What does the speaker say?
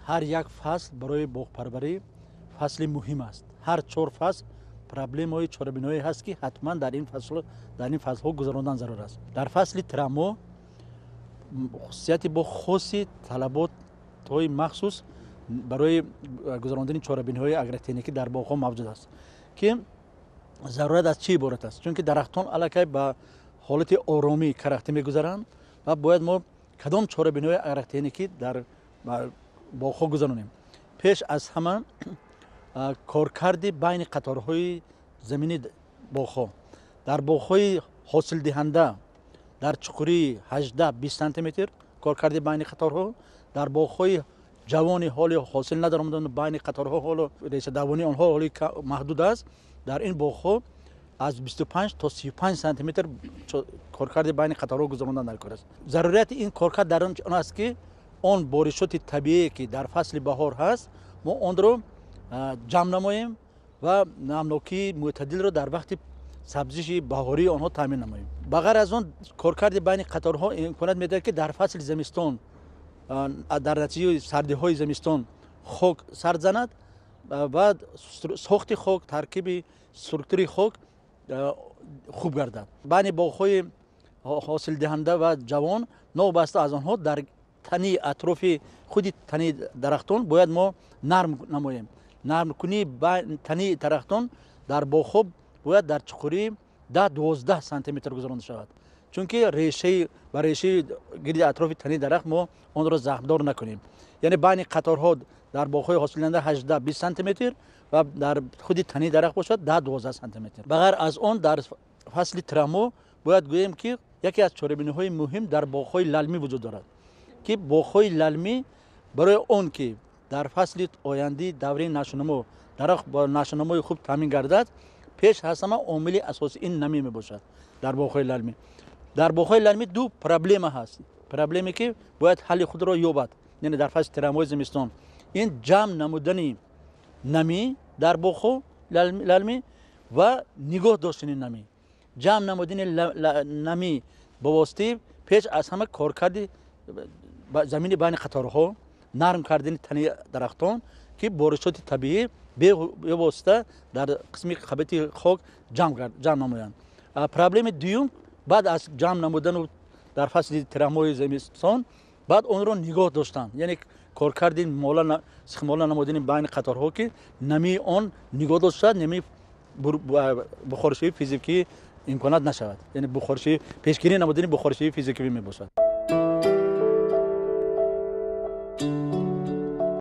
هر یک فصل برای باغپروری فصل مهم است. هر 4 فصل پرابلم های چاره‌بینایی هست که حتما در این فصل ها گذراندن ضرور است. در فصل ترامو خصوصیت با خاصی طلبات های مخصوص برای گذراندن چاره‌بینایی اگروتکنیکی در باغ ها موجود است که ضرورت از چی عبارت است؟ چون که درختان الکی به حالت آرامی کرخته میگذرند و باید ما کدام چاره‌بینایی اگروتکنیکی در باغ ها گذرانیم. پیش از همه کارکرد بین قطارهای زمینی باغ ها در باغ های حاصل دهنده در چقوری 18-20 سانتی متر کارکرد بین قطارها، در باغ های جوان حال حاصل ندارند بین قطارها حال ریشه دوانی آنها حالی محدود است. در این باغ ها از 25 تا 35 سانتی متر کارکرد بین قطارها گذراندن در کار است. ضرورت این کارکرد در آن است که آن بارشات طبیعی که در فصل بهار هست ما آن را جمع نماییم و نمناکی معتدل را در وقت سبزش بهاری آنها تامین نماییم. بغیر از آن کارکرد بین قطارها امکانات میده که در فصل زمستان در نتیجه سردی های زمستان خاک سرد زند و ساخت خاک ترکیب استرکتوری خاک خوب گردد. بین باغ های حاصل دهنده و جوان نابسته از آنها در تنی اطراف خود تنی درختان باید ما نرم نماییم. نرم کنی تنی درختان در باغ ها باید در چقوری 10-12 سانتی متر گذرانده شود، چون که ریشه و ریشه گرد اطراف تنی درخت ما آن را زخمدار نکنیم. یعنی بین قطارها در باغ های حاصل دهنده 18-20 سانتی متر و در خود تنی درخت باشد 10-12 سانتی متر. بغیر از آن در فصل ترامو باید گوییم که یکی از چاره‌بینی‌های مهم در باغ های للمی وجود دارد که باغ های للمی برای آن که در فصل آینده دوره نشونما درخت با نشونمای خوب تامین گردد، پیش از همه عامل اساسی این نمی می باشد. در باغ های للمی در باغ های للمی دو پرابلم هست. پرابلمی که باید حل خود را یابد، یعنی در فصل ترامو زمستان این جمع نمودن نمی در باغ ها للمی و نگاه داشتن نمی. جمع نمودن نمی با واسطه پیش از همه کارکرد زمین بین قطارها، نرم کردن تنی درختان که بارشات طبیعی به واسطه در قسم خبیث خاک جمع نمایند. پرابلم دوم بعد از جمع نمودن در فصل ترامو زمستان بعد آن را نگاه داشتن، یعنی کارکرد مولا نمودن بین قطارها که نمی آن نگاه داشته، نمی بخارشوی فیزیکی امکانات نشود، یعنی بخارشوی پیشگیری نمودن بخارشوی فیزیکی می باشد.